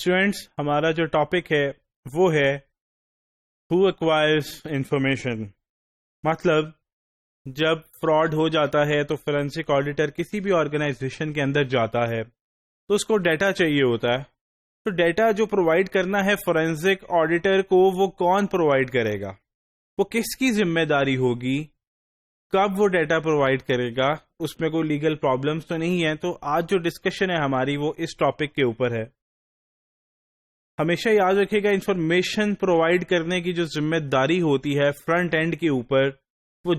Students ہمارا جو topic ہے وہ ہے ہو ایکوائرز انفارمیشن. مطلب جب فراڈ ہو جاتا ہے تو فورینسک آڈیٹر کسی بھی آرگنائزیشن کے اندر جاتا ہے تو اس کو ڈیٹا چاہیے ہوتا ہے. تو ڈیٹا جو پرووائڈ کرنا ہے فورینسک آڈیٹر کو وہ کون پرووائڈ کرے گا, وہ کس کی ذمہ داری ہوگی, کب وہ ڈیٹا پرووائڈ کرے گا, اس میں کوئی لیگل پرابلمس تو نہیں ہے. تو آج جو ڈسکشن ہے ہماری وہ اس ٹاپک کے اوپر ہے. ہمیشہ یاد رکھے گا انفارمیشن پرووائڈ کرنے کی جو ذمہ داری ہوتی ہے فرنٹ اینڈ کے اوپر, وہ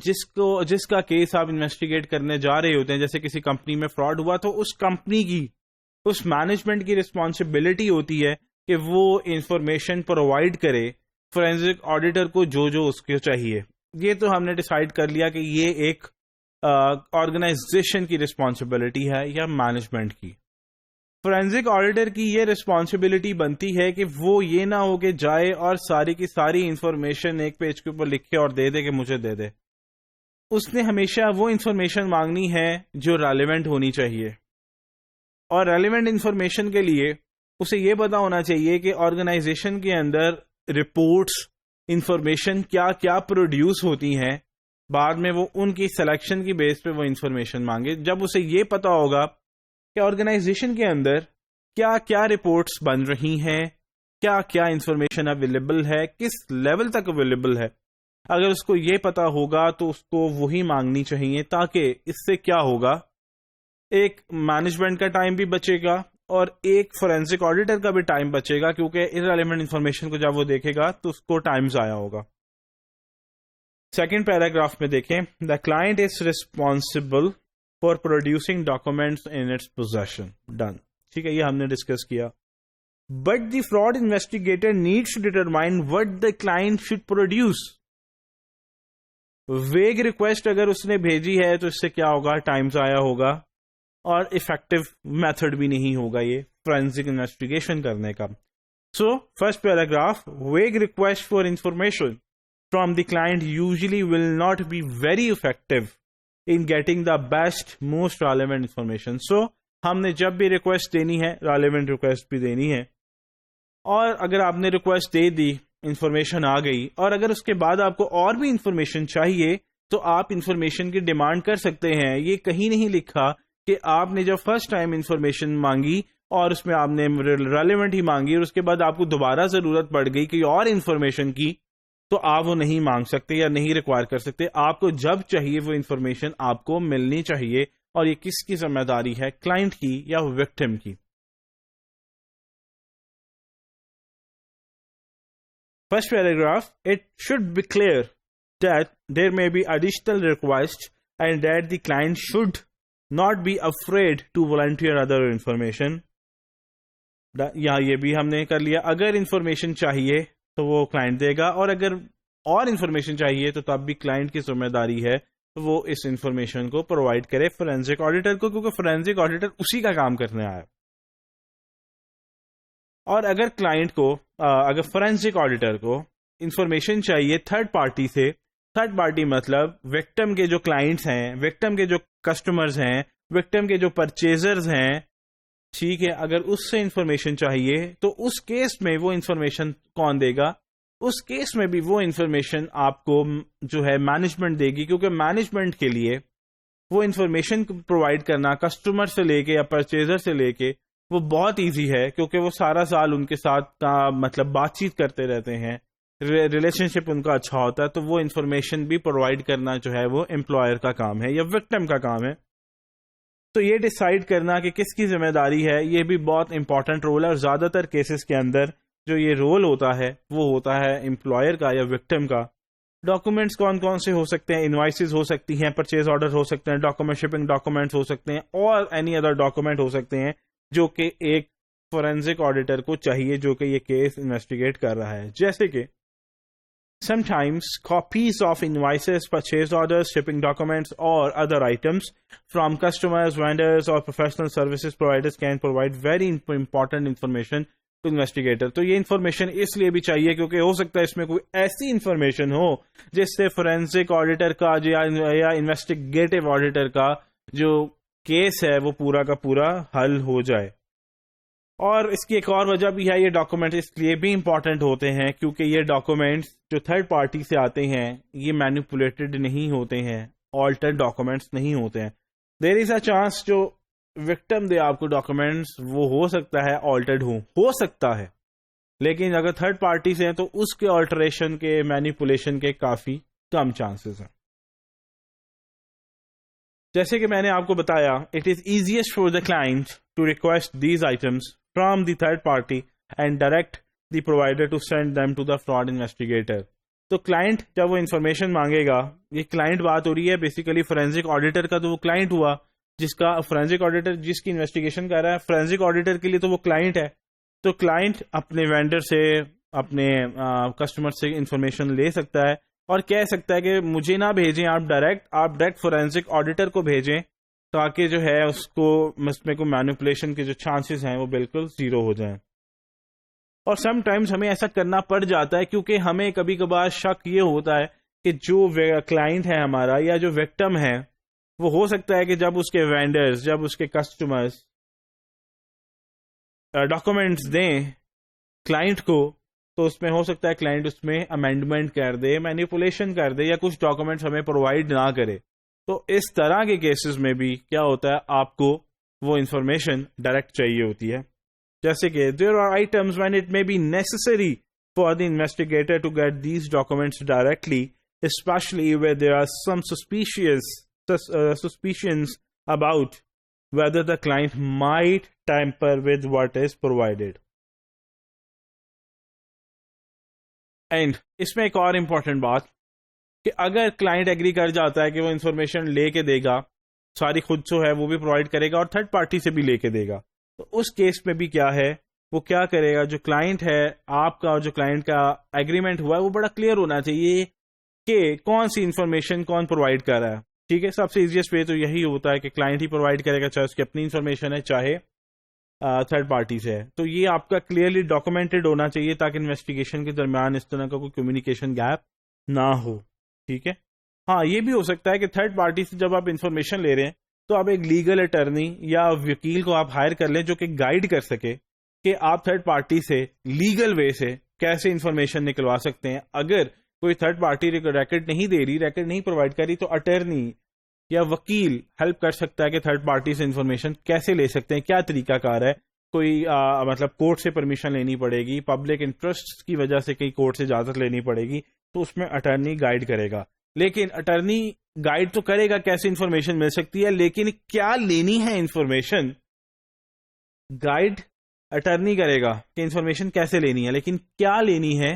جس کا کیس آپ انویسٹیگیٹ کرنے جا رہے ہوتے ہیں, جیسے کسی کمپنی میں فراڈ ہوا تو اس کمپنی کی, اس مینجمنٹ کی رسپانسبلٹی ہوتی ہے کہ وہ انفارمیشن پرووائڈ کرے فورینسک آڈیٹر کو جو اس کو چاہیے. یہ تو ہم نے ڈیسائیڈ کر لیا کہ یہ ایک آرگنائزیشن کی رسپانسبلٹی ہے یا مینجمنٹ کی. فورینسک آڈیٹر کی یہ رسپانسبلٹی بنتی ہے کہ وہ یہ نہ ہو کہ جائے اور ساری کی ساری انفارمیشن ایک پیج کے اوپر لکھے اور دے دے کہ مجھے دے دے. اس نے ہمیشہ وہ انفارمیشن مانگنی ہے جو ریلیونٹ ہونی چاہیے, اور ریلیونٹ انفارمیشن کے لیے اسے یہ پتا ہونا چاہیے کہ آرگنائزیشن کے اندر رپورٹس انفارمیشن کیا کیا پروڈیوس ہوتی ہیں. بعد میں وہ ان کی سلیکشن کی بیس پہ وہ انفارمیشن مانگے. جب اسے یہ پتا ہوگا کہ آرگنائزیشن کے اندر کیا کیا رپورٹس بن رہی ہیں, کیا کیا انفارمیشن اویلیبل ہے, کس لیول تک اویلیبل ہے, اگر اس کو یہ پتا ہوگا تو اس کو وہی مانگنی چاہیے, تاکہ اس سے کیا ہوگا, ایک مینجمنٹ کا ٹائم بھی بچے گا اور ایک فورینسک آڈیٹر کا بھی ٹائم بچے گا, کیونکہ ارریلیونٹ انفارمیشن کو جب وہ دیکھے گا تو اس کو ٹائم ضائع ہوگا. سیکنڈ پیراگراف میں دیکھیں, the client is responsible for producing documents in its position. Done, ٹھیک ہے, یہ ہم نے ڈسکس کیا. But the fraud investigator needs to determine what the client should produce. Vague request اگر اس نے بھیجی ہے تو اس سے کیا ہوگا, ٹائم ضائع ہوگا اور افیکٹو میتھڈ بھی نہیں ہوگا یہ فورینسک انویسٹیگیشن کرنے کا. So first paragraph, vague request for information from the client usually will not be very effective in getting the best most relevant information. So ہم نے جب بھی ریکویسٹ دینی ہے relevant ریکویسٹ بھی دینی ہے, اور اگر آپ نے ریکویسٹ دے دی, انفارمیشن آ گئی, اور اگر اس کے بعد آپ کو اور بھی انفارمیشن چاہیے تو آپ انفارمیشن کی ڈیمانڈ کر سکتے ہیں. یہ کہیں نہیں لکھا کہ آپ نے جب فرسٹ ٹائم انفارمیشن مانگی اور اس میں آپ نے ریلیونٹ ہی مانگی اور اس کے بعد آپ کو دوبارہ ضرورت پڑ گئی کہ اور انفارمیشن کی, تو آپ وہ نہیں مانگ سکتے یا نہیں ریکوائر کر سکتے. آپ کو جب چاہیے وہ انفارمیشن آپ کو ملنی چاہیے, اور یہ کس کی ذمہ داری ہے, کلائنٹ کی یا وکٹم کی. First paragraph, it should be clear that there may be additional request and that the client should not be afraid to volunteer other information. یہاں یہ بھی ہم نے کر لیا, اگر انفارمیشن چاہیے تو وہ کلائنٹ دے گا, اور اگر اور انفارمیشن چاہیے تو تب بھی کلائنٹ کی ذمہ داری ہے وہ اس انفارمیشن کو پرووائڈ کرے فورینسک آڈیٹر کو, کیونکہ فورینسک آڈیٹر اسی کا کام کرنے آیا. اور اگر کلائنٹ کو, اگر فورینسک آڈیٹر کو انفارمیشن چاہیے تھرڈ پارٹی سے, تھرڈ پارٹی مطلب وکٹم کے جو کلائنٹس ہیں, وکٹم کے جو کسٹمرز ہیں, وکٹم کے جو پرچیزرز ہیں, ٹھیک ہے, اگر اس سے انفارمیشن چاہیے تو اس کیس میں وہ انفارمیشن کون دے گا, اس کیس میں بھی وہ انفارمیشن آپ کو جو ہے مینجمنٹ دے گی, کیونکہ مینجمنٹ کے لیے وہ انفارمیشن پرووائڈ کرنا کسٹمر سے لے کے یا پرچیزر سے لے کے وہ بہت ایزی ہے, کیونکہ وہ سارا سال ان کے ساتھ مطلب بات چیت کرتے رہتے ہیں, ریلیشن شپ ان کا اچھا ہوتا ہے, تو وہ انفارمیشن بھی پرووائڈ کرنا جو ہے وہ امپلائر کا کام ہے یا وکٹم کا کام ہے. تو یہ ڈیسائیڈ کرنا کہ کس کی ذمہ داری ہے, یہ بھی بہت امپورٹنٹ رول ہے, اور زیادہ تر کیسز کے اندر جو یہ رول ہوتا ہے وہ ہوتا ہے امپلائر کا یا وکٹم کا. ڈاکومنٹس کون کون سے ہو سکتے ہیں, انوائسز ہو سکتی ہیں, پرچیز آرڈر ہو سکتے ہیں, ڈاکومنٹ شپنگ ڈاکومنٹس ہو سکتے ہیں, اور اینی ادر ڈاکومنٹ ہو سکتے ہیں جو کہ ایک فورینسک آڈیٹر کو چاہیے جو کہ یہ کیس انویسٹیگیٹ کر رہا ہے. جیسے کہ sometimes copies of invoices, purchase orders, shipping documents or other items from customers, vendors or professional services providers can provide very important information to investigator. تو یہ انفارمیشن اس لیے بھی چاہیے کیونکہ ہو سکتا ہے اس میں کوئی ایسی انفارمیشن ہو جس سے فورینسک آڈیٹر کا یا انویسٹیگیٹو آڈیٹر کا جو کیس ہے وہ پورا کا پورا حل ہو جائے. اور اس کی ایک اور وجہ بھی ہے، یہ ڈاکومنٹ اس لیے بھی امپورٹنٹ ہوتے ہیں کیونکہ یہ ڈاکومنٹس جو تھرڈ پارٹی سے آتے ہیں یہ مینیپولیٹڈ نہیں ہوتے ہیں، آلٹرڈ ڈاکومنٹس نہیں ہوتے ہیں. دیر از اے چانس جو وکٹم دے آپ کو ڈاکومنٹس وہ ہو سکتا ہے آلٹرڈ ہو سکتا ہے، لیکن اگر تھرڈ پارٹی سے ہیں تو اس کے آلٹریشن کے، مینیپولیشن کے کافی کم چانسز ہیں. جیسے کہ میں نے آپ کو بتایا، it is easiest for the client to request these items from the third party and direct the provider to send them to the fraud investigator. تو کلائنٹ جب وہ انفارمیشن مانگے گا، یہ کلائنٹ بات ہو رہی ہے بیسیکلی فورینسک آڈیٹر کا، تو وہ کلائنٹ ہوا جس کا فورینسک آڈیٹر جس کی انویسٹیگیشن کر رہا ہے. فورینسک آڈیٹر کے لیے تو وہ کلائنٹ ہے، تو کلائنٹ اپنے وینڈر سے، اپنے کسٹمر سے انفارمیشن لے سکتا ہے اور کہہ سکتا ہے کہ مجھے نہ بھیجیں، آپ ڈائریکٹ فورینسک آڈیٹر کو بھیجیں تاکہ جو ہے اس میں کو مینیپولیشن کے جو چانسز ہیں وہ بالکل زیرو ہو جائیں. اور سم ٹائمز ہمیں ایسا کرنا پڑ جاتا ہے کیونکہ ہمیں کبھی کبھار شک یہ ہوتا ہے کہ جو کلائنٹ ہے ہمارا یا جو وکٹم ہے، وہ ہو سکتا ہے کہ جب اس کے وینڈرز، جب اس کے کسٹمرز ڈاکومنٹس دیں کلائنٹ کو، تو اس میں ہو سکتا ہے کلائنٹ اس میں امینڈمنٹ کر دے، مینیپولیشن کر دے، یا کچھ ڈاکومنٹس ہمیں پرووائڈ نہ کرے. تو اس طرح کے کیسز میں بھی کیا ہوتا ہے، آپ کو وہ انفارمیشن ڈائریکٹ چاہیے ہوتی ہے. جیسے کہ there are items when it may be necessary for the investigator to get these documents directly, especially where there are some suspicions about whether the client might tamper with what is provided. And اس میں ایک اور important بات کہ اگر client agri کر جاتا ہے کہ وہ انفارمیشن لے کے دے گا، ساری خود جو ہے وہ بھی پرووائڈ کرے گا اور تھرڈ پارٹی سے بھی لے کے دے گا، تو اس کیس میں بھی کیا ہے، وہ کیا کرے گا، جو کلائنٹ ہے آپ کا اور جو کلائنٹ کا ایگریمنٹ ہوا ہے وہ بڑا کلیئر ہونا چاہیے کہ کون سی انفارمیشن کون پرووائڈ کر رہا ہے. ٹھیک ہے، سب سے ایزیسٹ وے تو یہی ہوتا ہے کہ کلائنٹ ہی پرووائڈ کرے گا، چاہے اس کی اپنی انفارمیشن ہے چاہے تھرڈ پارٹی سے ہے. تو یہ آپ کا کلیئرلی ڈاکومنٹڈ ہونا چاہیے تاکہ انویسٹیگیشن کے درمیان اس طرح کا کوئی کمیونیکیشن گیپ نہ ہو. ٹھیک ہے. ہاں، یہ بھی ہو سکتا ہے کہ تھرڈ پارٹی سے جب آپ انفارمیشن لے رہے ہیں تو آپ ایک لیگل اٹرنی یا وکیل کو آپ ہائر کر لیں جو کہ گائیڈ کر سکے کہ آپ تھرڈ پارٹی سے لیگل وے سے کیسے انفارمیشن نکلوا سکتے ہیں. اگر کوئی تھرڈ پارٹی ریکارڈ نہیں دے رہی، ریکارڈ نہیں پرووائڈ کری، تو اٹرنی یا وکیل ہیلپ کر سکتا ہے کہ تھرڈ پارٹی سے انفارمیشن کیسے لے سکتے ہیں، کیا طریقہ کار ہے. کوئی مطلب کورٹ سے پرمیشن لینی پڑے گی، پبلک انٹرسٹ کی وجہ سے کئی کورٹ سے اجازت لینی پڑے گی، تو اس میں اٹرنی گائیڈ کرے گا. لیکن اٹرنی گائیڈ تو کرے گا کیسے انفارمیشن مل سکتی ہے، لیکن کیا لینی ہے انفارمیشن، گائیڈ اٹرنی کرے گا کہ انفارمیشن کیسے لینی ہے، لیکن کیا لینی ہے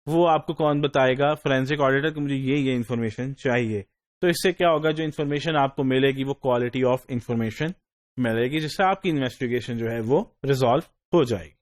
وہ آپ کو کون بتائے گا؟ فورینسک آڈیٹر کہ مجھے یہ انفارمیشن چاہیے. تو اس سے کیا ہوگا، جو انفارمیشن آپ کو ملے گی وہ کوالٹی آف انفارمیشن ملے گی، جس سے آپ کی انویسٹیگیشن جو ہے وہ ریزالو ہو جائے گی.